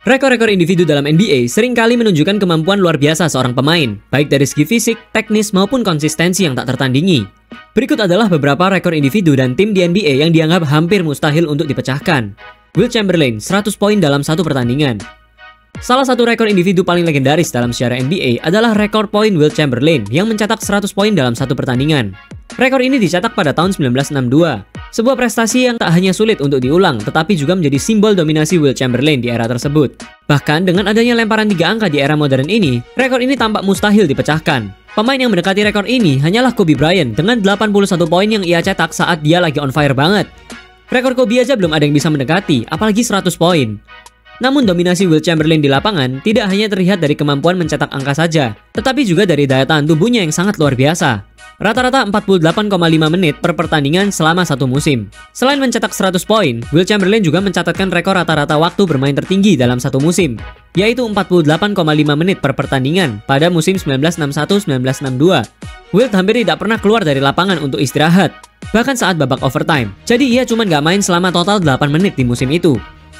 Rekor-rekor individu dalam NBA seringkali menunjukkan kemampuan luar biasa seorang pemain, baik dari segi fisik, teknis, maupun konsistensi yang tak tertandingi. Berikut adalah beberapa rekor individu dan tim di NBA yang dianggap hampir mustahil untuk dipecahkan. Wilt Chamberlain, 100 poin dalam satu pertandingan. Salah satu rekor individu paling legendaris dalam sejarah NBA adalah rekor poin Wilt Chamberlain yang mencetak 100 poin dalam satu pertandingan. Rekor ini dicetak pada tahun 1962. Sebuah prestasi yang tak hanya sulit untuk diulang, tetapi juga menjadi simbol dominasi Wilt Chamberlain di era tersebut. Bahkan dengan adanya lemparan 3 angka di era modern ini, rekor ini tampak mustahil dipecahkan. Pemain yang mendekati rekor ini hanyalah Kobe Bryant dengan 81 poin yang ia cetak saat dia lagi on fire banget. Rekor Kobe aja belum ada yang bisa mendekati, apalagi 100 poin. Namun dominasi Wilt Chamberlain di lapangan tidak hanya terlihat dari kemampuan mencetak angka saja, tetapi juga dari daya tahan tubuhnya yang sangat luar biasa. Rata-rata 48,5 menit per pertandingan selama satu musim. Selain mencetak 100 poin, Wilt Chamberlain juga mencatatkan rekor rata-rata waktu bermain tertinggi dalam satu musim, yaitu 48,5 menit per pertandingan pada musim 1961-1962. Wilt hampir tidak pernah keluar dari lapangan untuk istirahat, bahkan saat babak overtime. Jadi ia cuma nggak main selama total 8 menit di musim itu.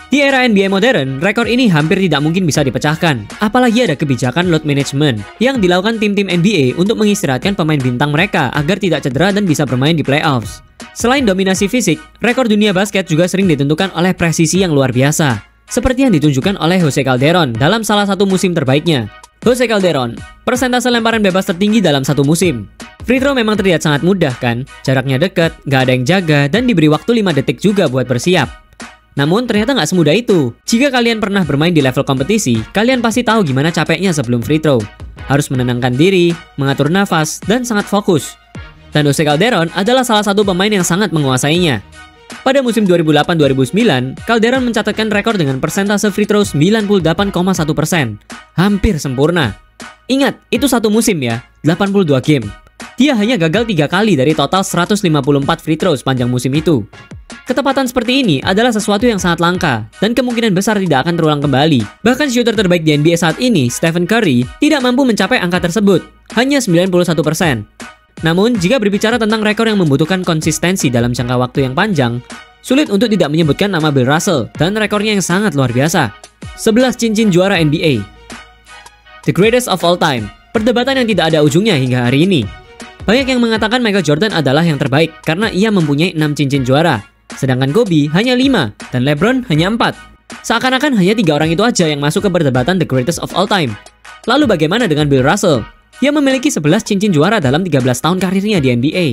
Di era NBA modern, rekor ini hampir tidak mungkin bisa dipecahkan. Apalagi ada kebijakan load management yang dilakukan tim-tim NBA untuk mengistirahatkan pemain bintang mereka agar tidak cedera dan bisa bermain di playoffs. Selain dominasi fisik, rekor dunia basket juga sering ditentukan oleh presisi yang luar biasa. Seperti yang ditunjukkan oleh Jose Calderon dalam salah satu musim terbaiknya. Jose Calderon, persentase lemparan bebas tertinggi dalam satu musim. Free throw memang terlihat sangat mudah kan? Jaraknya dekat, nggak ada yang jaga, dan diberi waktu 5 detik juga buat bersiap. Namun ternyata nggak semudah itu. Jika kalian pernah bermain di level kompetisi, kalian pasti tahu gimana capeknya sebelum free throw. Harus menenangkan diri, mengatur nafas, dan sangat fokus. Dan Jose Calderon adalah salah satu pemain yang sangat menguasainya. Pada musim 2008-2009, Calderon mencatatkan rekor dengan persentase free throw 98,1%. Hampir sempurna. Ingat, itu satu musim ya, 82 game. Dia hanya gagal 3 kali dari total 154 free throw sepanjang musim itu. Ketepatan seperti ini adalah sesuatu yang sangat langka dan kemungkinan besar tidak akan terulang kembali. Bahkan shooter terbaik di NBA saat ini, Stephen Curry, tidak mampu mencapai angka tersebut, hanya 91%. Namun, jika berbicara tentang rekor yang membutuhkan konsistensi dalam jangka waktu yang panjang, sulit untuk tidak menyebutkan nama Bill Russell dan rekornya yang sangat luar biasa. 11 cincin juara NBA. The greatest of all time, perdebatan yang tidak ada ujungnya hingga hari ini. Banyak yang mengatakan Michael Jordan adalah yang terbaik karena ia mempunyai 6 cincin juara. Sedangkan Kobe hanya 5 dan LeBron hanya 4. Seakan-akan hanya 3 orang itu aja yang masuk ke perdebatan the greatest of all time. Lalu bagaimana dengan Bill Russell? Ia memiliki 11 cincin juara dalam 13 tahun karirnya di NBA.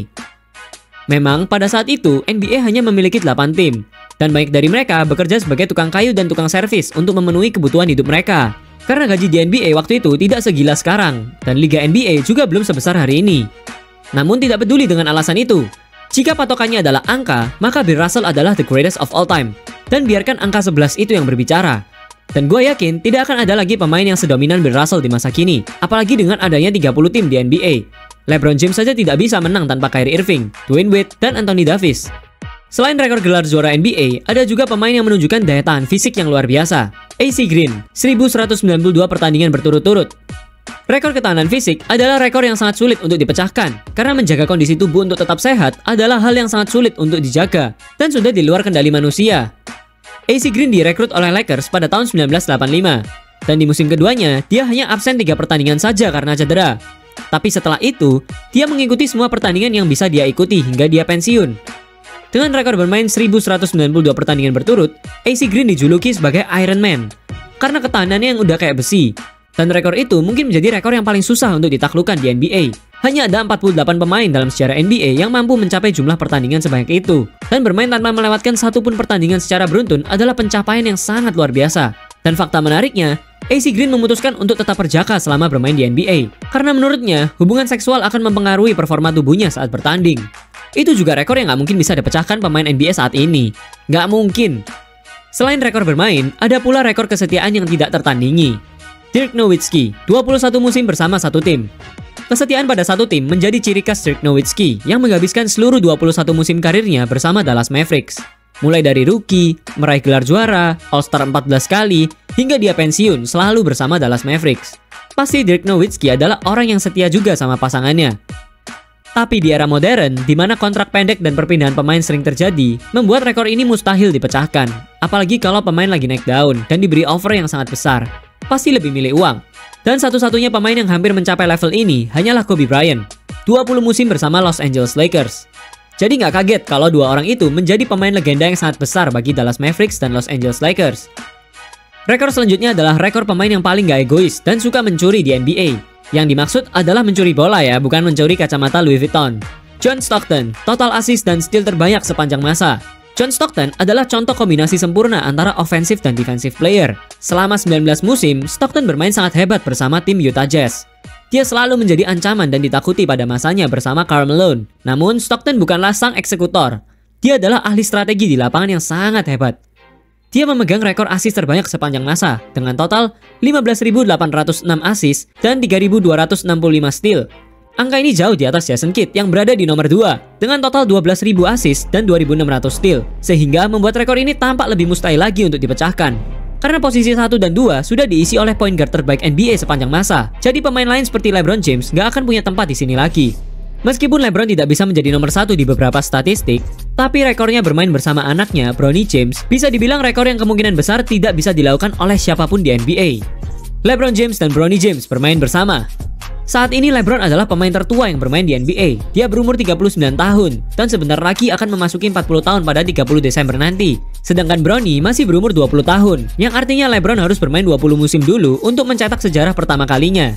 Memang pada saat itu NBA hanya memiliki 8 tim, dan banyak dari mereka bekerja sebagai tukang kayu dan tukang servis untuk memenuhi kebutuhan hidup mereka. Karena gaji di NBA waktu itu tidak segila sekarang, dan Liga NBA juga belum sebesar hari ini. Namun tidak peduli dengan alasan itu. Jika patokannya adalah angka, maka Bill Russell adalah the greatest of all time. Dan biarkan angka 11 itu yang berbicara. Dan gue yakin tidak akan ada lagi pemain yang sedominan Bill Russell di masa kini. Apalagi dengan adanya 30 tim di NBA. LeBron James saja tidak bisa menang tanpa Kyrie Irving, Dwayne Wade, dan Anthony Davis. Selain rekor gelar juara NBA, ada juga pemain yang menunjukkan daya tahan fisik yang luar biasa. AC Green, 1192 pertandingan berturut-turut. Rekor ketahanan fisik adalah rekor yang sangat sulit untuk dipecahkan, karena menjaga kondisi tubuh untuk tetap sehat adalah hal yang sangat sulit untuk dijaga, dan sudah di luar kendali manusia. AC Green direkrut oleh Lakers pada tahun 1985, dan di musim keduanya, dia hanya absen 3 pertandingan saja karena cedera. Tapi setelah itu, dia mengikuti semua pertandingan yang bisa dia ikuti hingga dia pensiun. Dengan rekor bermain 1192 pertandingan berturut, AC Green dijuluki sebagai Iron Man, karena ketahanannya yang udah kayak besi. Dan rekor itu mungkin menjadi rekor yang paling susah untuk ditaklukkan di NBA. Hanya ada 48 pemain dalam sejarah NBA yang mampu mencapai jumlah pertandingan sebanyak itu. Dan bermain tanpa melewatkan satu pun pertandingan secara beruntun adalah pencapaian yang sangat luar biasa. Dan fakta menariknya, AC Green memutuskan untuk tetap berjaka selama bermain di NBA. Karena menurutnya, hubungan seksual akan mempengaruhi performa tubuhnya saat bertanding. Itu juga rekor yang nggak mungkin bisa dipecahkan pemain NBA saat ini. Nggak mungkin. Selain rekor bermain, ada pula rekor kesetiaan yang tidak tertandingi. Dirk Nowitzki, 21 musim bersama satu tim. Kesetiaan pada satu tim menjadi ciri khas Dirk Nowitzki yang menghabiskan seluruh 21 musim karirnya bersama Dallas Mavericks. Mulai dari rookie, meraih gelar juara, All-Star 14 kali, hingga dia pensiun selalu bersama Dallas Mavericks. Pasti Dirk Nowitzki adalah orang yang setia juga sama pasangannya. Tapi di era modern, di mana kontrak pendek dan perpindahan pemain sering terjadi, membuat rekor ini mustahil dipecahkan. Apalagi kalau pemain lagi naik daun dan diberi offer yang sangat besar, pasti lebih milih uang. Dan satu-satunya pemain yang hampir mencapai level ini hanyalah Kobe Bryant, 20 musim bersama Los Angeles Lakers. Jadi nggak kaget kalau dua orang itu menjadi pemain legenda yang sangat besar bagi Dallas Mavericks dan Los Angeles Lakers. Rekor selanjutnya adalah rekor pemain yang paling gak egois dan suka mencuri di NBA. Yang dimaksud adalah mencuri bola ya, bukan mencuri kacamata Louis Vuitton. John Stockton, total assist dan steal terbanyak sepanjang masa. John Stockton adalah contoh kombinasi sempurna antara offensive dan defensive player. Selama 19 musim, Stockton bermain sangat hebat bersama tim Utah Jazz. Dia selalu menjadi ancaman dan ditakuti pada masanya bersama Karl Malone. Namun, Stockton bukanlah sang eksekutor. Dia adalah ahli strategi di lapangan yang sangat hebat. Dia memegang rekor assist terbanyak sepanjang masa dengan total 15.806 assist dan 3.265 steal. Angka ini jauh di atas Jason Kidd yang berada di nomor 2 dengan total 12.000 assist dan 2.600 steal, sehingga membuat rekor ini tampak lebih mustahil lagi untuk dipecahkan. Karena posisi 1 dan 2 sudah diisi oleh point guard terbaik NBA sepanjang masa, jadi pemain lain seperti LeBron James nggak akan punya tempat di sini lagi. Meskipun LeBron tidak bisa menjadi nomor 1 di beberapa statistik, tapi rekornya bermain bersama anaknya, Bronny James, bisa dibilang rekor yang kemungkinan besar tidak bisa dilakukan oleh siapapun di NBA. LeBron James dan Bronny James bermain bersama. Saat ini LeBron adalah pemain tertua yang bermain di NBA. Dia berumur 39 tahun, dan sebentar lagi akan memasuki 40 tahun pada 30 Desember nanti. Sedangkan Bronny masih berumur 20 tahun, yang artinya LeBron harus bermain 20 musim dulu untuk mencetak sejarah pertama kalinya.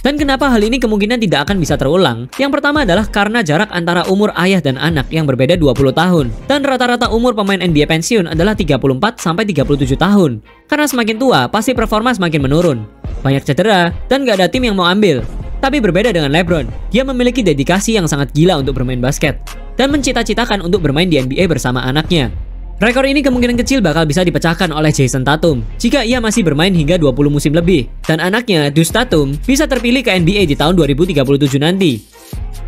Dan kenapa hal ini kemungkinan tidak akan bisa terulang? Yang pertama adalah karena jarak antara umur ayah dan anak yang berbeda 20 tahun. Dan rata-rata umur pemain NBA pensiun adalah 34-37 tahun. Karena semakin tua, pasti performa semakin menurun. Banyak cedera, dan gak ada tim yang mau ambil. Tapi berbeda dengan LeBron, dia memiliki dedikasi yang sangat gila untuk bermain basket. Dan mencita-citakan untuk bermain di NBA bersama anaknya. Rekor ini kemungkinan kecil bakal bisa dipecahkan oleh Jason Tatum jika ia masih bermain hingga 20 musim lebih. Dan anaknya, Deuce Tatum, bisa terpilih ke NBA di tahun 2037 nanti.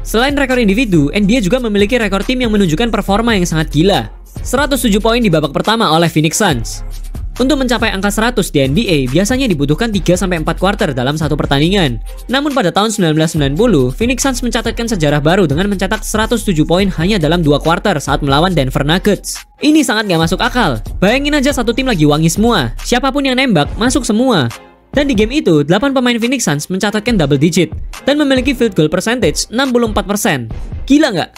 Selain rekor individu, NBA juga memiliki rekor tim yang menunjukkan performa yang sangat gila. 107 poin di babak pertama oleh Phoenix Suns. Untuk mencapai angka 100 di NBA, biasanya dibutuhkan 3-4 kuarter dalam satu pertandingan. Namun pada tahun 1990, Phoenix Suns mencatatkan sejarah baru dengan mencetak 107 poin hanya dalam 2 kuarter saat melawan Denver Nuggets. Ini sangat gak masuk akal. Bayangin aja satu tim lagi wangi semua. Siapapun yang nembak, masuk semua. Dan di game itu, 8 pemain Phoenix Suns mencatatkan double digit dan memiliki field goal percentage 64%. Gila nggak?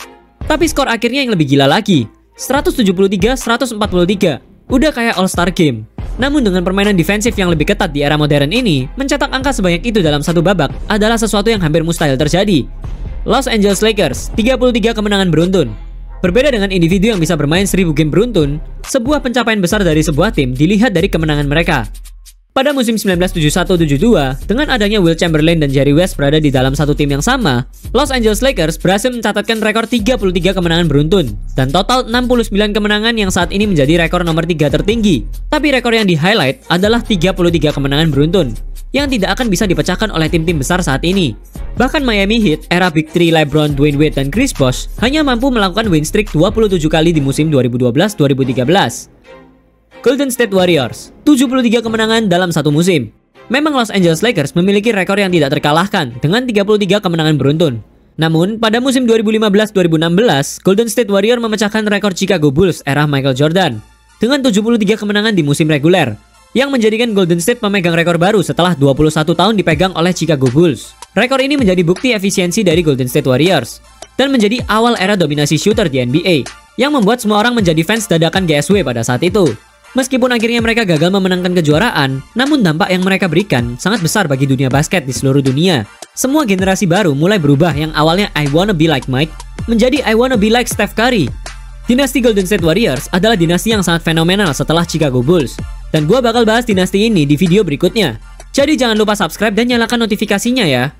Tapi skor akhirnya yang lebih gila lagi, 173-143. Udah kayak All-Star Game. Namun dengan permainan defensif yang lebih ketat di era modern ini, mencetak angka sebanyak itu dalam satu babak adalah sesuatu yang hampir mustahil terjadi. Los Angeles Lakers, 33 kemenangan beruntun. Berbeda dengan individu yang bisa bermain 1000 game beruntun, sebuah pencapaian besar dari sebuah tim dilihat dari kemenangan mereka. Pada musim 1971-72, dengan adanya Will Chamberlain dan Jerry West berada di dalam satu tim yang sama, Los Angeles Lakers berhasil mencatatkan rekor 33 kemenangan beruntun dan total 69 kemenangan yang saat ini menjadi rekor nomor 3 tertinggi. Tapi rekor yang di-highlight adalah 33 kemenangan beruntun yang tidak akan bisa dipecahkan oleh tim-tim besar saat ini. Bahkan Miami Heat, era Big Three LeBron, Dwayne Wade, dan Chris Bosh hanya mampu melakukan win streak 27 kali di musim 2012-2013. Golden State Warriors, 73 kemenangan dalam satu musim. Memang Los Angeles Lakers memiliki rekor yang tidak terkalahkan dengan 33 kemenangan beruntun. Namun, pada musim 2015-2016, Golden State Warriors memecahkan rekor Chicago Bulls era Michael Jordan dengan 73 kemenangan di musim reguler, yang menjadikan Golden State memegang rekor baru setelah 21 tahun dipegang oleh Chicago Bulls. Rekor ini menjadi bukti efisiensi dari Golden State Warriors dan menjadi awal era dominasi shooter di NBA, yang membuat semua orang menjadi fans dadakan GSW pada saat itu. Meskipun akhirnya mereka gagal memenangkan kejuaraan, namun dampak yang mereka berikan sangat besar bagi dunia basket di seluruh dunia. Semua generasi baru mulai berubah yang awalnya I wanna be like Mike menjadi I wanna be like Steph Curry. Dinasti Golden State Warriors adalah dinasti yang sangat fenomenal setelah Chicago Bulls. Dan gua bakal bahas dinasti ini di video berikutnya. Jadi jangan lupa subscribe dan nyalakan notifikasinya ya.